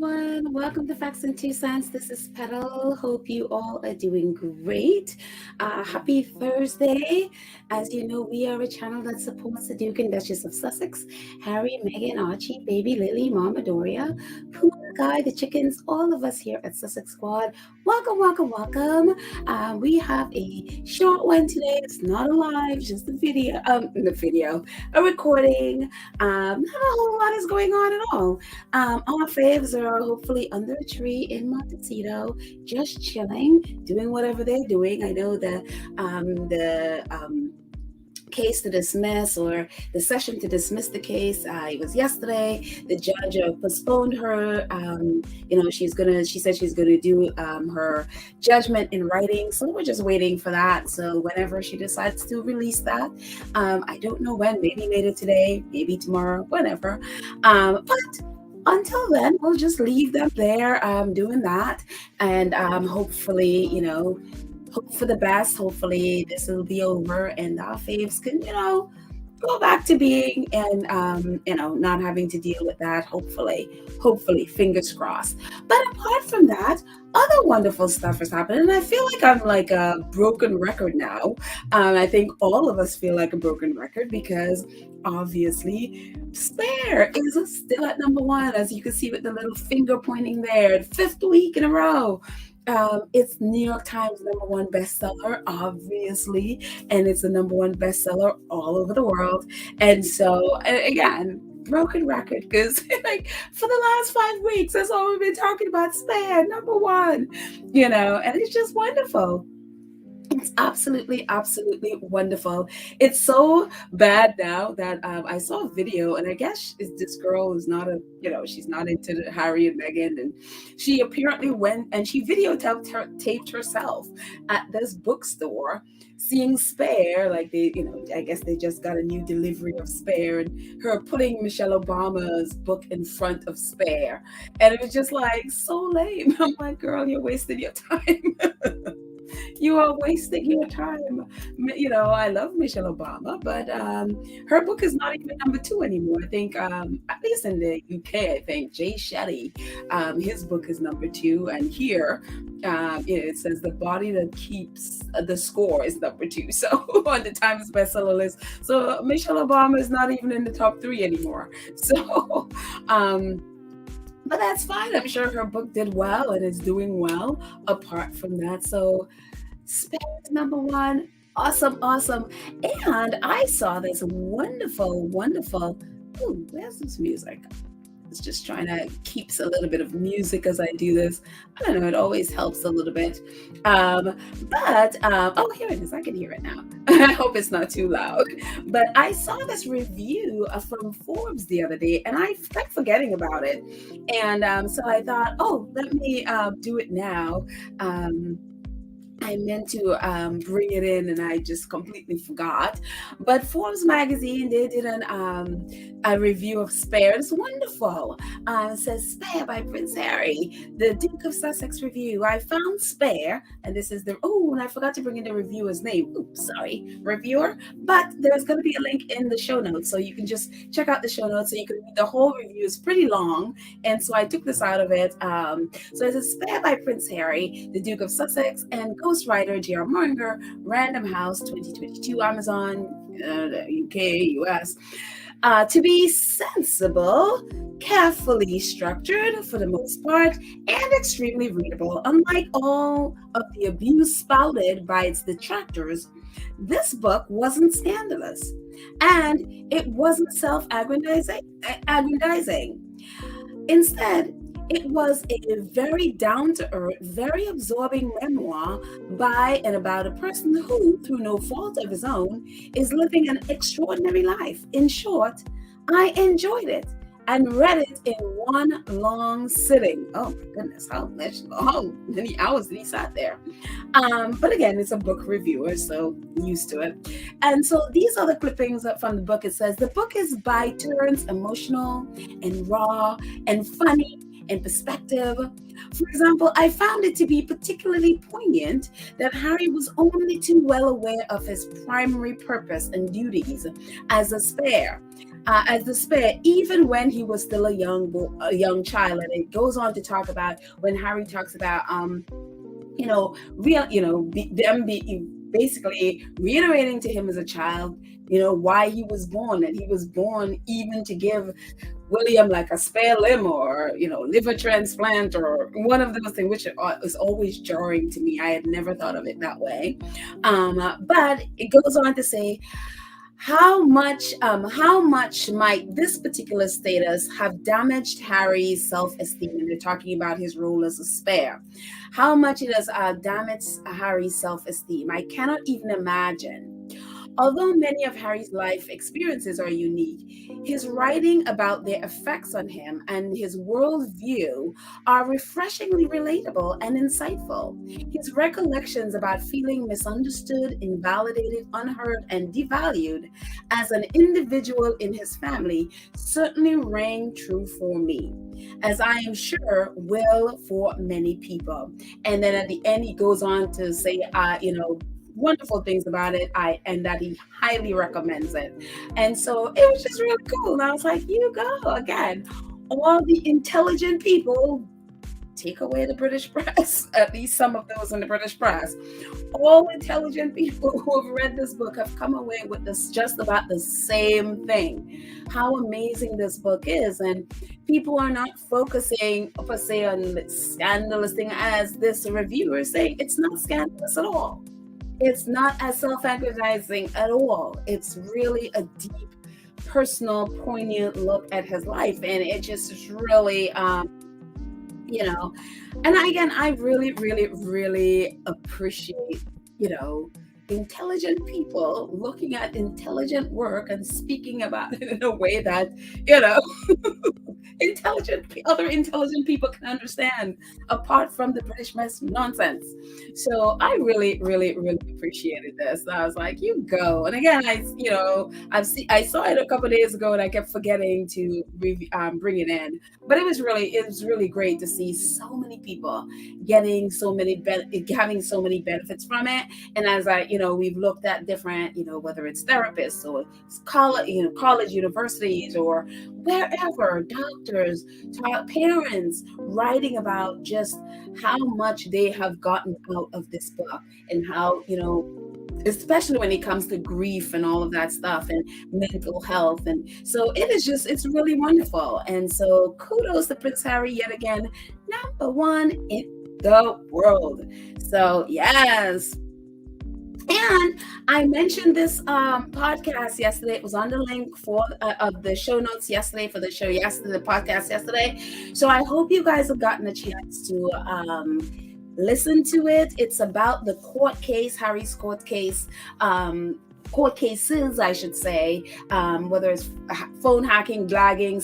everyone. Welcome to Facts and Two Cents. This is Petal. Hope you all are doing great. Happy Thursday. As you know, we are a channel that supports the Duke and Duchess of Sussex, Harry, Meghan, Archie, Baby, Lily, Mama Doria, Pooh, Guy, the chickens, all of us here at Sussex Squad. Welcome, welcome, welcome. We have a short one today. It's not a live, just a recording. Not a whole lot is going on at all. Our faves are hopefully under a tree in Montecito, just chilling, doing whatever they're doing. I know the case to dismiss or the session to dismiss the case. It was yesterday. The judge postponed her. She said she's gonna do her judgment in writing. So we're just waiting for that. So whenever she decides to release that, I don't know when. Maybe later today, maybe tomorrow, whenever. But until then, we'll just leave them there doing that, and hopefully, hope for the best. Hopefully, this will be over, and our faves can, go back to being and not having to deal with that. Hopefully, fingers crossed. But apart from that, other wonderful stuff has happened, and I feel like I'm like a broken record now. I think all of us feel like a broken record because obviously Spare is still at number one, as you can see with the little finger pointing there, 5th week in a row. It's New York Times number one bestseller, obviously, and it's the number one bestseller all over the world. And so, again, broken record because like for the last 5 weeks, that's all we've been talking about. Spare number one, and it's just wonderful. It's absolutely, absolutely wonderful. It's so bad now that I saw a video, and I guess this girl is not she's not into Harry and Meghan, and she apparently went and she taped herself at this bookstore seeing Spare, like I guess they just got a new delivery of Spare, and her putting Michelle Obama's book in front of Spare, and it was just like so lame. I'm like, girl, you're wasting your time. You are wasting your time. I love Michelle Obama, but her book is not even number 2 anymore. I think, at least in the UK, I think Jay Shetty, his book is number 2, and here it says The Body That Keeps the Score is number 2. So on the Times bestseller list, so Michelle Obama is not even in the top 3 anymore. So. But that's fine. I'm sure her book did well and is doing well apart from that. So Spare is number one. Awesome, awesome. And I saw this wonderful, ooh, where's this music? It's just trying to keep a little bit of music as I do this. I don't know, it always helps a little bit. Oh, here it is. I can hear it now. I hope it's not too loud. But I saw this review from Forbes the other day, and I kept forgetting about it. And so I thought, let me do it now. I meant to bring it in, and I just completely forgot. But Forbes magazine, they did a review of Spare. It's wonderful. It says Spare by Prince Harry, the Duke of Sussex review. I found Spare, and this is and I forgot to bring in the reviewer's name. Oops, sorry, reviewer. But there's going to be a link in the show notes, so you can just check out the show notes so you can read the whole review. It's pretty long, and so I took this out of it. So it says Spare by Prince Harry, the Duke of Sussex, and Ghostwriter J.R. Moringer, Random House 2022, Amazon, UK, US. To be sensible, carefully structured for the most part, and extremely readable. Unlike all of the abuse spouted by its detractors, this book wasn't scandalous, and it wasn't self-aggrandizing. Instead, it was a very down-to-earth, very absorbing memoir by and about a person who, through no fault of his own, is living an extraordinary life. In short, I enjoyed it and read it in one long sitting. Oh my goodness, how many hours did he sat there? But again, it's a book reviewer, so used to it. And so these are the clippings from the book. It says, the book is by turns emotional and raw and funny and perspective. For example, I found it to be particularly poignant that Harry was only too well aware of his primary purpose and duties as a Spare. as the spare, even when he was still a young child. And it goes on to talk about when Harry talks about, them basically reiterating to him as a child, why he was born, and he was born even to give William like a spare limb or liver transplant or one of those things, which is always jarring to me. I had never thought of it that way. But it goes on to say, how much might this particular status have damaged Harry's self-esteem? And they're talking about his role as a spare. How much it has damaged Harry's self-esteem. I cannot even imagine. Although many of Harry's life experiences are unique, his writing about their effects on him and his worldview are refreshingly relatable and insightful. His recollections about feeling misunderstood, invalidated, unheard, and devalued as an individual in his family certainly rang true for me, as I am sure will for many people. And then at the end, he goes on to say, wonderful things about it, and that he highly recommends it. And so it was just really cool. And I was like, you go again. All the intelligent people, take away the British press, at least some of those in the British press. All intelligent people who have read this book have come away with this just about the same thing. How amazing this book is. And people are not focusing per se on the scandalous thing, as this reviewer is saying. It's not scandalous at all. It's not as self-aggrandizing at all. It's really a deep, personal, poignant look at his life. And it just is really, and again, I really, really, really appreciate, intelligent people looking at intelligent work and speaking about it in a way that, other intelligent people can understand, apart from the British mess nonsense. So I really, really, really appreciated this. I was like, you go. And again, I saw it a couple of days ago and I kept forgetting to bring it in. But it was really great to see so many people getting having so many benefits from it. And as we've looked at different, whether it's therapists or college, universities, or wherever, doctors, parents writing about just how much they have gotten out of this book, and how, especially when it comes to grief and all of that stuff and mental health. And so it's really wonderful. And so kudos to Prince Harry yet again, #1 in the world. So yes. And I mentioned this podcast yesterday. It was on the link of the show notes yesterday for the podcast yesterday. So I hope you guys have gotten a chance to listen to it. It's about the Harry's court case, court cases, I should say, whether it's phone hacking, blagging,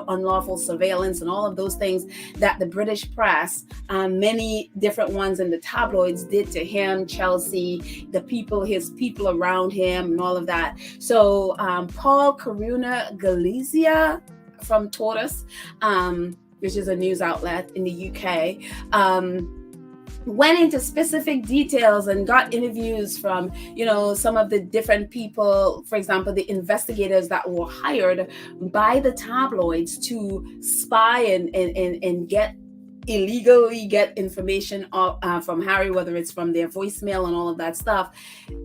unlawful surveillance, and all of those things that the British press, many different ones in the tabloids, did to him, Chelsea, his people around him, and all of that. So Paul Karuna Galizia from Tortoise, which is a news outlet in the UK, went into specific details and got interviews from, some of the different people, for example, the investigators that were hired by the tabloids to spy and illegally get information from Harry, whether it's from their voicemail and all of that stuff.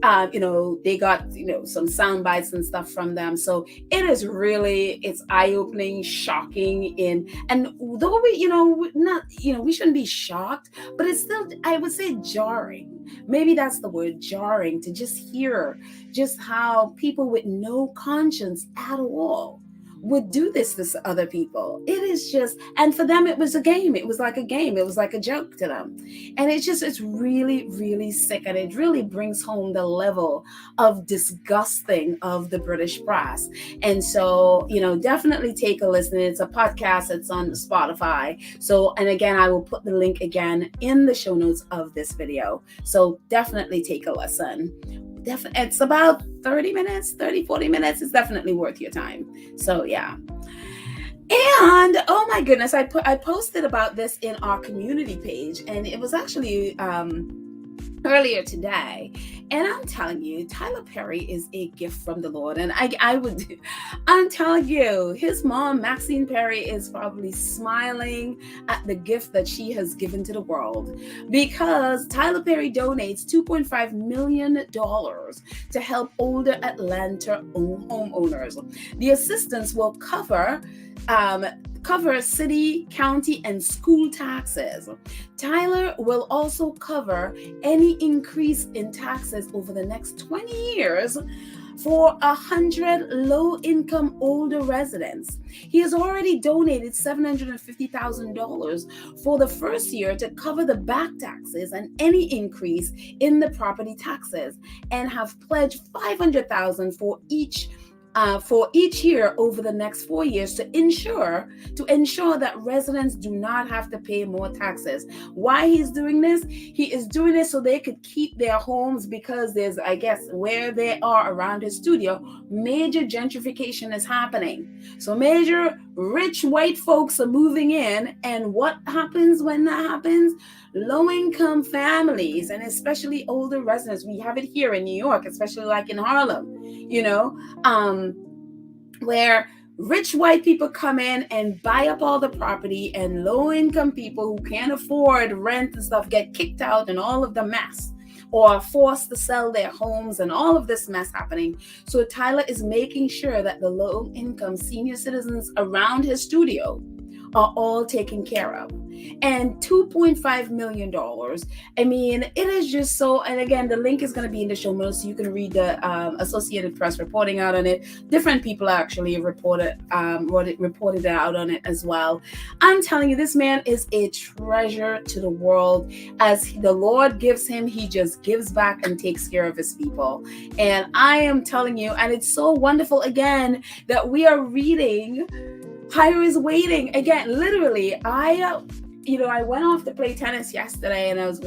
They got, some sound bites and stuff from them. So it's eye-opening, shocking, and though we shouldn't be shocked, but it's still, I would say, jarring. Maybe that's the word, jarring, to just hear just how people with no conscience at all would do this to other people. It is just, and for them, it was a game. It was like a game. It was like a joke to them. And it's really, really sick. And it really brings home the level of disgusting of the British press. And so, definitely take a listen. It's a podcast. It's on Spotify. So, and again, I will put the link again in the show notes of this video. So definitely take a listen. It's about 30 minutes, 40 minutes. It's definitely worth your time. So yeah. And oh my goodness, I posted about this in our community page, and it was actually earlier today. And I'm telling you, Tyler Perry is a gift from the Lord. And I'm telling you, his mom, Maxine Perry, is probably smiling at the gift that she has given to the world, because Tyler Perry donates $2.5 million to help older Atlanta homeowners. The assistance will cover city, county, and school taxes. Tyler will also cover any increase in taxes over the next 20 years for 100 low-income older residents. He has already donated $750,000 for the first year to cover the back taxes and any increase in the property taxes, and have pledged $500,000 for each year over the next 4 years to ensure that residents do not have to pay more taxes. Why he's doing this? He is doing this so they could keep their homes, because there's, I guess, where they are around his studio, major gentrification is happening. So major rich white folks are moving in, and what happens when that happens? Low-income families, and especially older residents. We have it here in New York, especially like in Harlem, where rich white people come in and buy up all the property, and low-income people who can't afford rent and stuff get kicked out, and all of the mess, or are forced to sell their homes, and all of this mess happening. So Tyler is making sure that the low-income senior citizens around his studio are all taken care of. And $2.5 million. I mean, it is just so, and again, the link is going to be in the show notes, so you can read the Associated Press reporting out on it. Different people actually reported out on it as well. I'm telling you, this man is a treasure to the world. As the Lord gives him, he just gives back and takes care of his people. And I am telling you, and it's so wonderful again that we are reading Higher is Waiting. Again, literally, I went off to play tennis yesterday, and I'm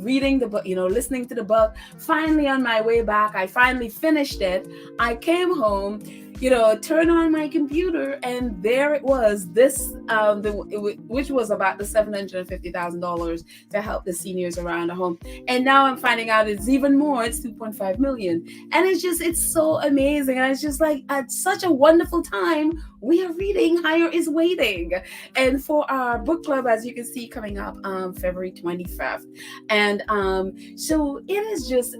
reading the book, listening to the book. Finally, on my way back, I finally finished it. I came home, turned on my computer, and there it was, which was about the $750,000 to help the seniors around the home. And now I'm finding out it's even more. It's $2.5 million. And it's so amazing. And it's just like, at such a wonderful time, we are reading Higher is Waiting. And for our book club, as you can see, coming up February 25th. And so it is just,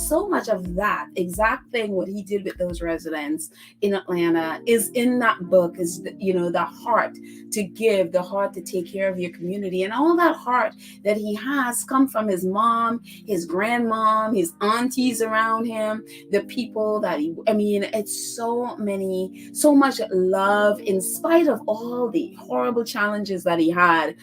so much of that exact thing, what he did with those residents in Atlanta, is in that book, is the heart to give, the heart to take care of your community. And all that heart that he has come from his mom, his grandmom, his aunties around him, the people that it's so much love, in spite of all the horrible challenges that he had,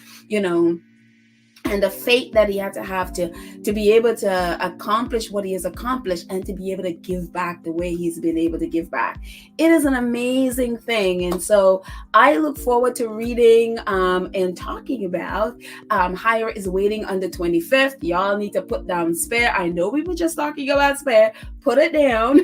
and the faith that he had to have to be able to accomplish what he has accomplished, and to be able to give back the way he's been able to give back. It is an amazing thing. And so I look forward to reading and talking about Higher is Waiting on the 25th. Y'all need to put down Spare. I know we were just talking about Spare. Put it down.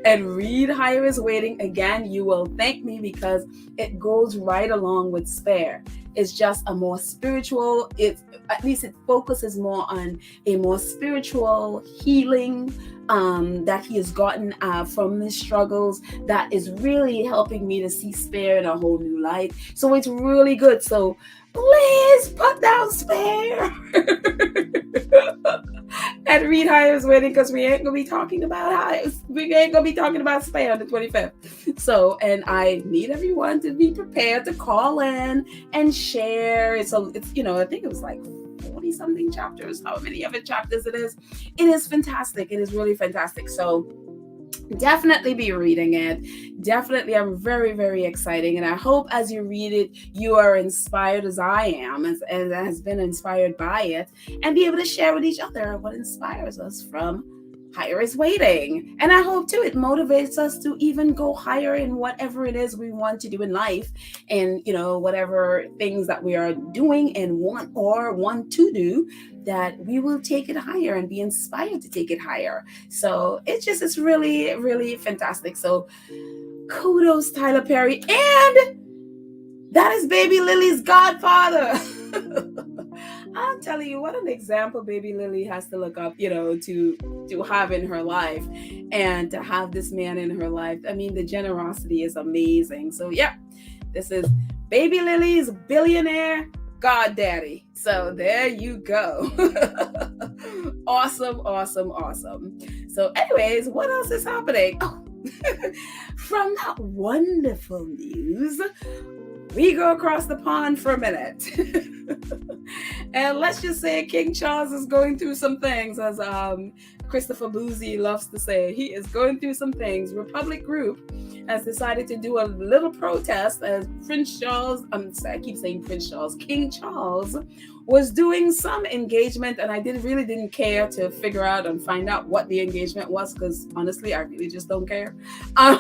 And read Higher is Waiting. Again, you will thank me, because it goes right along with Spare. It's just a more spiritual, at least it focuses more on a more spiritual healing that he has gotten from his struggles, that is really helping me to see Spare in a whole new light. So it's really good. So please put down Spare and read Higher is Waiting, because we ain't gonna be talking about Spare on the 25th. So, and I need everyone to be prepared to call in and share. So it's I think it was like 40 something chapters, how many of it chapters it is. It is fantastic. It is really fantastic. So definitely be reading it. Definitely, I'm very, very exciting. And I hope as you read it, you are inspired as I am, and has been inspired by it, and be able to share with each other what inspires us from Higher is Waiting. And I hope too, it motivates us to even go higher in whatever it is we want to do in life, and whatever things that we are doing and want to do, that we will take it higher and be inspired to take it higher. So it's really, really fantastic. So kudos, Tyler Perry. And that is baby Lily's godfather. I'm telling you, what an example baby Lily has to look up, to have in her life, and to have this man in her life. I mean, the generosity is amazing. So yeah, this is baby Lily's billionaire goddaddy. So there you go. Awesome, awesome, awesome. So anyways, what else is happening? Oh, from that wonderful news, we go across the pond for a minute. And let's just say King Charles is going through some things, as Christopher Boozy loves to say. He is going through some things. Republic Group has decided to do a little protest as Prince Charles, I keep saying Prince Charles, King Charles was doing some engagement, and I really didn't care to figure out and find out what the engagement was, because honestly, I really just don't care. And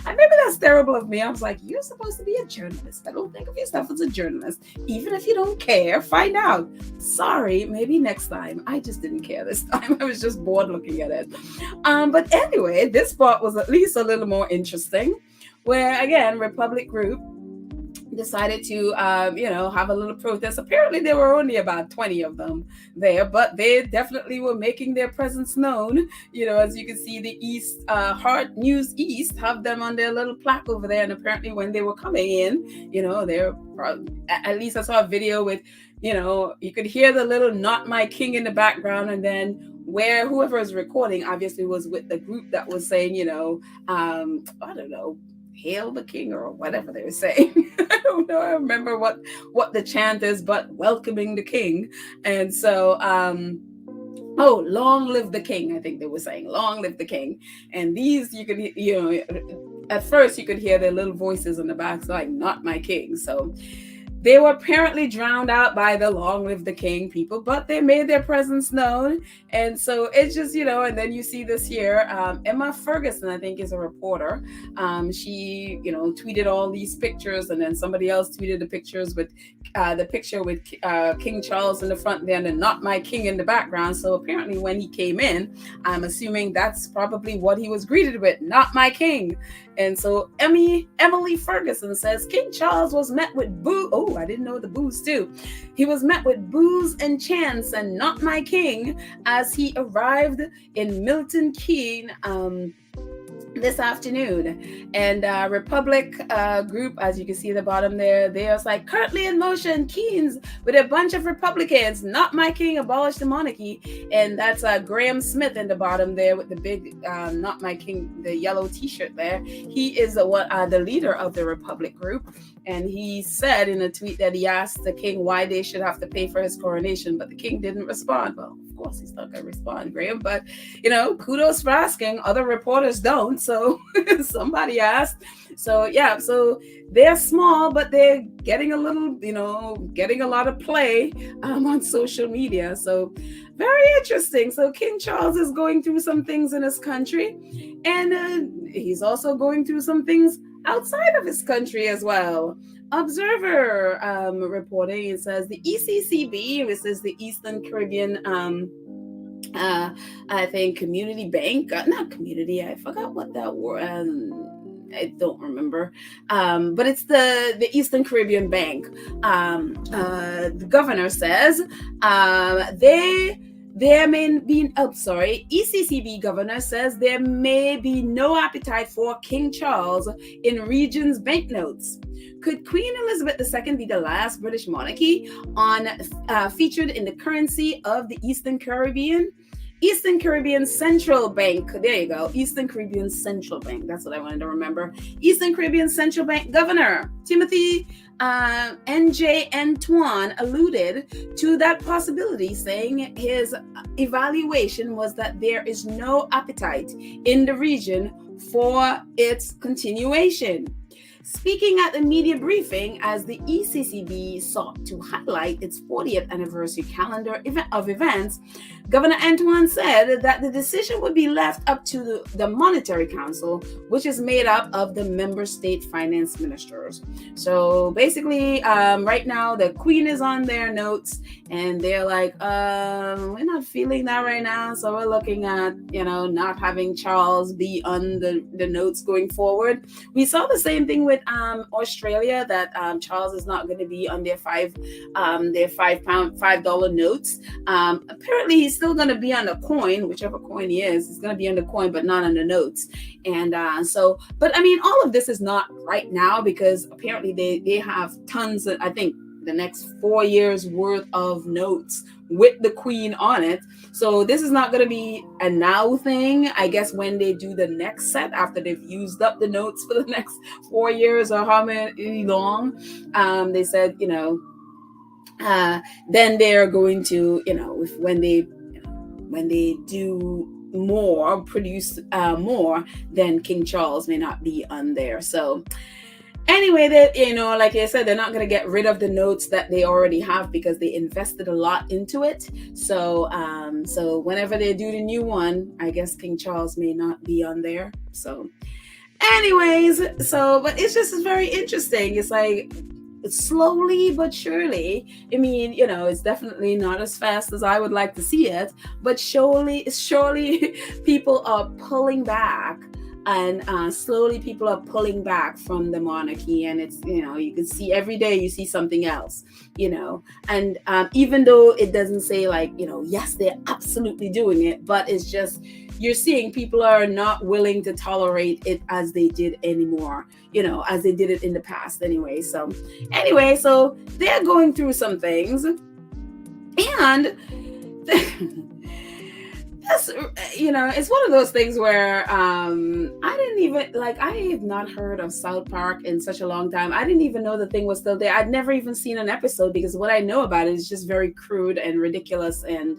maybe that's terrible of me. I was like, you're supposed to be a journalist. I don't think of yourself as a journalist. Even if you don't care, find out. Sorry, maybe next time. I just didn't care this time. I was just bored looking at it. But anyway, this part was at least a little more interesting, where again, Republic Group decided to have a little protest. Apparently there were only about 20 of them there, but they definitely were making their presence known. As you can see, the East Heart News East have them on their little plaque over there, and apparently when they were coming in, they're at least I saw a video with, you could hear the little "Not My King" in the background, and then where whoever is recording obviously was with the group that was saying, I don't know, hail the king or whatever they were saying. I don't know. I remember what the chant is, but welcoming the king. And so, long live the king. I think they were saying, long live the king. And these, you could, at first you could hear their little voices in the back, like, not my king. So they were apparently drowned out by the long live the king people, but they made their presence known. And so it's just, and then you see this here, Emma Ferguson, I think, is a reporter. She, tweeted all these pictures, and then somebody else tweeted the pictures with the picture with King Charles in the front there and "Not My King" in the background. So apparently when he came in, I'm assuming that's probably what he was greeted with, "Not my king." And so Emily Ferguson says King Charles was met with boo. Oh, I didn't know the boos too. He was met with boos and chants and "Not my king" as he arrived in Milton Keynes this afternoon. And Republic Group, as you can see at the bottom there, they are like, currently in motion, Keynes with a bunch of Republicans, "Not my king, abolish the monarchy." And that's Graham Smith in the bottom there with the big "Not my king," the yellow t-shirt there. He is the leader of the Republic Group. And he said in a tweet that he asked the king why they should have to pay for his coronation, but the king didn't respond. Well, of course he's not going to respond, Graham, but kudos for asking. Other reporters don't, so somebody asked. So yeah, so they're small, but they're getting a little, getting a lot of play on social media. So very interesting. So King Charles is going through some things in his country, and he's also going through some things outside of his country as well. Observer reporting, it says the ECCB, this is the Eastern Caribbean I think community bank, not community, I forgot what that word, I don't remember, but it's the Eastern Caribbean Bank. The governor says ECCB governor says there may be no appetite for King Charles in region's banknotes. Could Queen Elizabeth II be the last British monarchy featured in the currency of the Eastern Caribbean? Eastern Caribbean Central Bank. There you go. Eastern Caribbean Central Bank. That's what I wanted to remember. Eastern Caribbean Central Bank Governor Timothy N.J. Antoine alluded to that possibility, saying his evaluation was that there is no appetite in the region for its continuation. Speaking at the media briefing as the ECCB sought to highlight its 40th anniversary calendar of events, Governor Antoine said that the decision would be left up to the Monetary Council, which is made up of the member state finance ministers. So basically, right now, the Queen is on their notes, and they're like, we're not feeling that right now, so we're looking at, not having Charles be on the notes going forward. We saw the same thing with with Australia that Charles is not going to be on their $5 notes. Apparently he's still going to be on the coin, whichever coin he is. He's going to be on the coin, but not on the notes. And but I mean, all of this is not right now because apparently they have tons of, I think, the next 4 years worth of notes with the Queen on it. So this is not going to be a now thing. I guess when they do the next set after they've used up the notes for the next 4 years or how many long, they said, then they're going to, when they do more, produce more, then King Charles may not be on there. So anyway, that like I said, they're not going to get rid of the notes that they already have because they invested a lot into it. So so whenever they do the new one, I guess King Charles may not be on there. So anyways, but it's just very interesting. It's like slowly but surely. I mean, it's definitely not as fast as I would like to see it, but surely people are pulling back. And slowly people are pulling back from the monarchy, and it's, you can see every day you see something else, and even though it doesn't say like, yes, they're absolutely doing it, but it's just, you're seeing people are not willing to tolerate it as they did anymore, as they did it in the past anyway. So they're going through some things, and that's, it's one of those things where I have not heard of South Park in such a long time. I didn't even know the thing was still there. I'd never even seen an episode because what I know about it is just very crude and ridiculous, and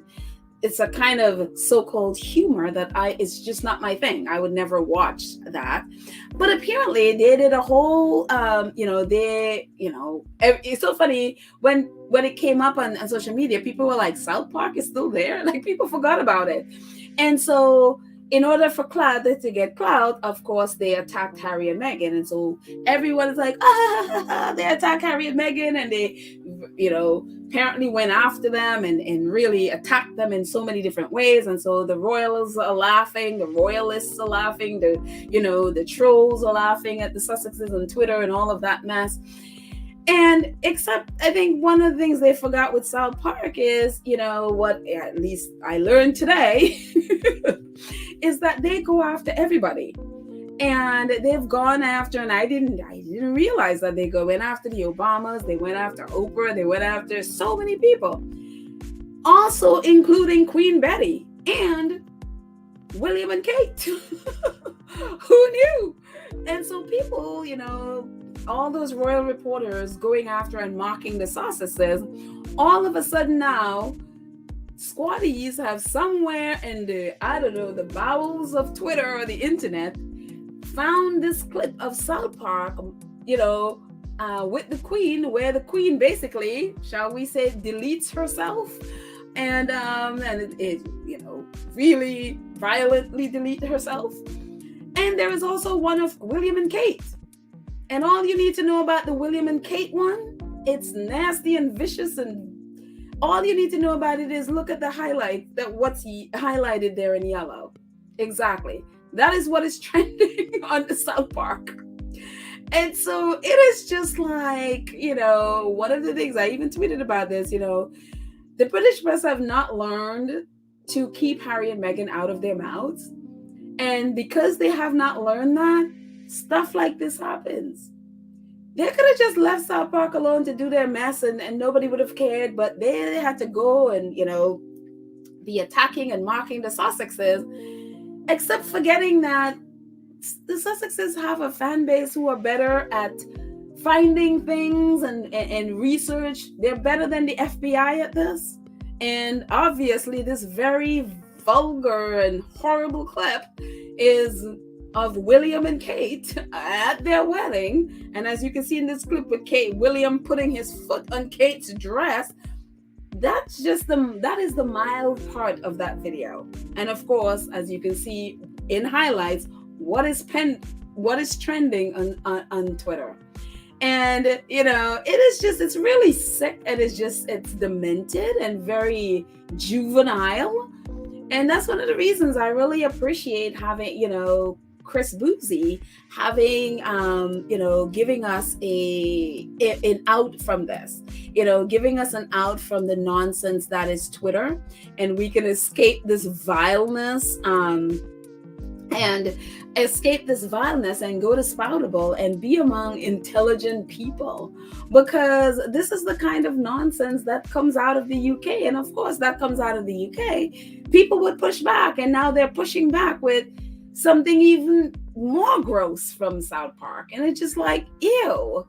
it's a kind of so-called humor that it's just not my thing. I would never watch that. But apparently they did a whole, it's so funny when it came up on social media, people were like, South Park is still there? Like, people forgot about it. And so in order for to get clout, of course, they attacked Harry and Meghan. And so everyone is like, they attacked Harry and Meghan, and they, apparently went after them and really attacked them in so many different ways. And so the royalists are laughing, the royalists are laughing, the trolls are laughing at the Sussexes on Twitter and all of that mess. And except, I think one of the things they forgot with South Park is, what at least I learned today, is that they go after everybody. And they've gone after, and I didn't realize that they went after the Obamas, they went after Oprah, they went after so many people, also including Queen Betty and William and Kate. Who knew? And so people, all those royal reporters going after and mocking the Sussexes, all of a sudden now, squaddies have somewhere in the bowels of Twitter or the internet found this clip of South Park, with the Queen, where the Queen basically, shall we say, deletes herself, and it really violently delete herself. And there is also one of William and Kate. And all you need to know about the William and Kate one, it's nasty and vicious, and all you need to know about it is look at the highlight, what's he highlighted there in yellow. Exactly. That is what is trending on the South Park. And so it is just like, one of the things I even tweeted about this, the British press have not learned to keep Harry and Meghan out of their mouths. And because they have not learned that, stuff like this happens. They could have just left South Park alone to do their mess and nobody would have cared, but they had to go and, be attacking and mocking the Sussexes, except forgetting that the Sussexes have a fan base who are better at finding things and research. They're better than the FBI at this. And obviously this very vulgar and horrible clip is of William and Kate at their wedding. And as you can see in this clip with William putting his foot on Kate's dress, that is the mild part of that video. And of course, as you can see in highlights, what is trending on Twitter. And it's really sick, and it's demented and very juvenile. And that's one of the reasons I really appreciate having, Chris Boozy having, giving us an out from this, giving us an out from the nonsense that is Twitter, and we can escape this vileness, and go to Spoutable and be among intelligent people, because this is the kind of nonsense that comes out of the UK. And of course, that comes out of the UK. People would push back, and now they're pushing back with something even more gross from South Park. And it's just like, ew.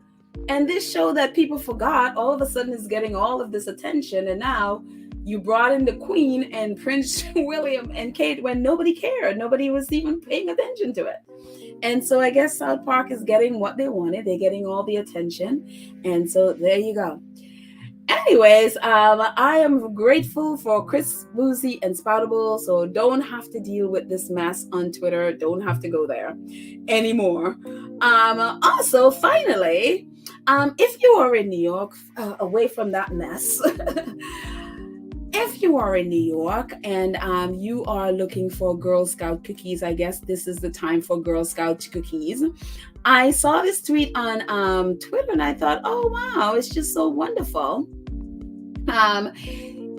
And this show that people forgot all of a sudden is getting all of this attention. And now you brought in the Queen and Prince William and Kate when nobody cared. Nobody was even paying attention to it. And so I guess South Park is getting what they wanted. They're getting all the attention. And so there you go. Anyways, I am grateful for Chris Boozy and Spoutable, so don't have to deal with this mess on Twitter. Don't have to go there anymore. Also, finally, if you are in New York, away from that mess, if you are in New York and you are looking for Girl Scout cookies, I guess this is the time for Girl Scout cookies. I saw this tweet on Twitter and I thought, oh, wow, it's just so wonderful.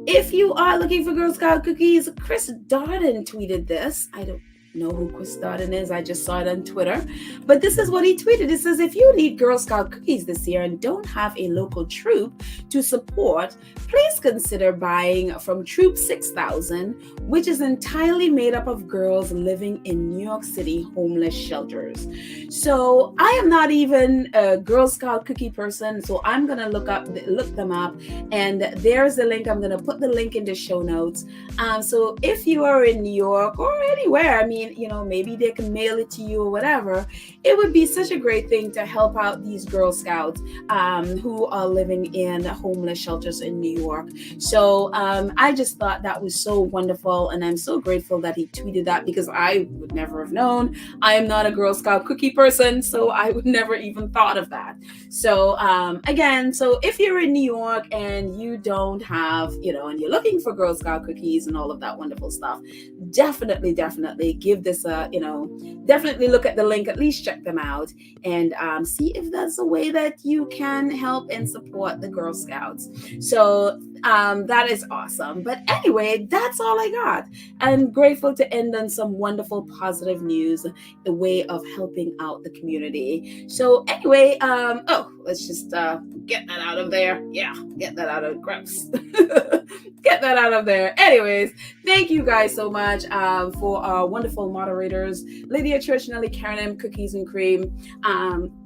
If you are looking for Girl Scout cookies, Chris Darden tweeted this. I don't know who Chris Darden is. I just saw it on Twitter. But this is what he tweeted. It says, if you need Girl Scout cookies this year and don't have a local troop to support, please consider buying from Troop 6000, which is entirely made up of girls living in New York City homeless shelters. So I am not even a Girl Scout cookie person, so I'm going to look them up. And there's the link. I'm going to put the link in the show notes. So if you are in New York or anywhere, I mean, maybe they can mail it to you or whatever. It would be such a great thing to help out these Girl Scouts who are living in homeless shelters in New York. So I just thought that was so wonderful. And I'm so grateful that he tweeted that, because I would never have known. I am not a Girl Scout cookie person, so I would never even thought of that. So again, so if you're in New York and you don't have, and you're looking for Girl Scout cookies and all of that wonderful stuff, definitely give this definitely look at the link, at least check them out, and see if that's a way that you can help and support the Girl Scouts. So that is awesome. But anyway, that's all I got. I'm grateful to end on some wonderful positive news, the way of helping out the community. So anyway, let's just get that out of there. Yeah, get that out of gross. Get that out of there. Anyways, thank you guys so much for our wonderful moderators, Lydia Church, Nelly, Karen M, Cookies and Cream.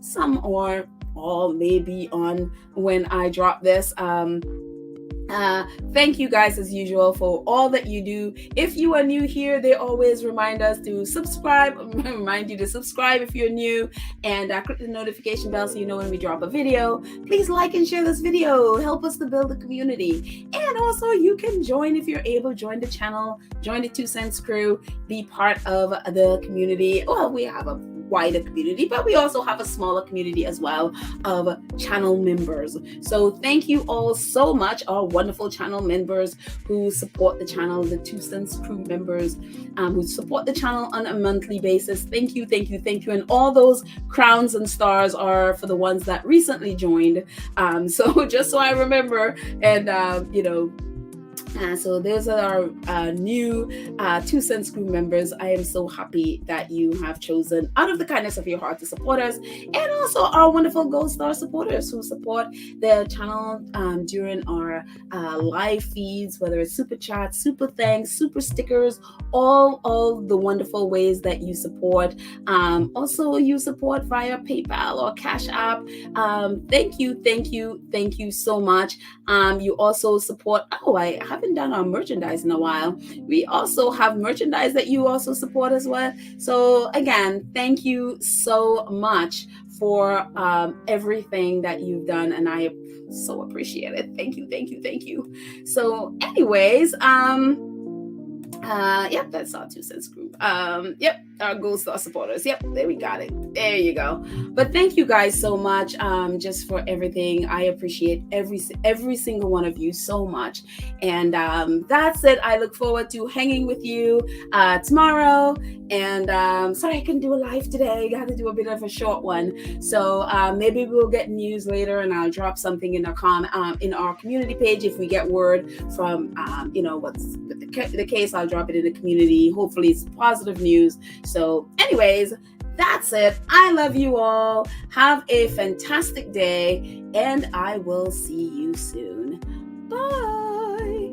Some or all may be on when I drop this. Thank you guys as usual for all that you do. If you are new here, they always remind us to subscribe. Remind you to subscribe if you're new, and click the notification bell so you know when we drop a video. Please like and share this video. Help us to build a community. And also, you can join if you're able. Join the channel. Join the 2 Cents Crew. Be part of the community. Well, we have a wider community, but we also have a smaller community as well of channel members. So thank you all so much, our wonderful channel members who support the channel, the 2 Cents Crew members who support the channel on a monthly basis. Thank you. And all those crowns and stars are for the ones that recently joined. So just so I remember, and so those are our new 2 Cents Crew members. I am so happy that you have chosen out of the kindness of your heart to support us, and also our wonderful Gold Star supporters who support the channel during our live feeds, whether it's super chats, super thanks, super stickers, all the wonderful ways that you support. Also, you support via PayPal or Cash App. Thank you so much. You also support. I haven't done our merchandise in a while. We also have merchandise that you also support as well. So again, thank you so much for everything that you've done, and I so appreciate it. Thank you. So anyways, that's our 2 Cents Group. Our Gold Star supporters. Yep, there we got it. There you go. But thank you guys so much, just for everything. I appreciate every single one of you so much. And that's it. I look forward to hanging with you tomorrow. And sorry I couldn't do a live today. Got to do a bit of a short one. So maybe we'll get news later, and I'll drop something in our community page if we get word from what's with the case. I'll drop it in the community. Hopefully it's positive news. So anyways, that's it. I love you all. Have a fantastic day, and I will see you soon. Bye.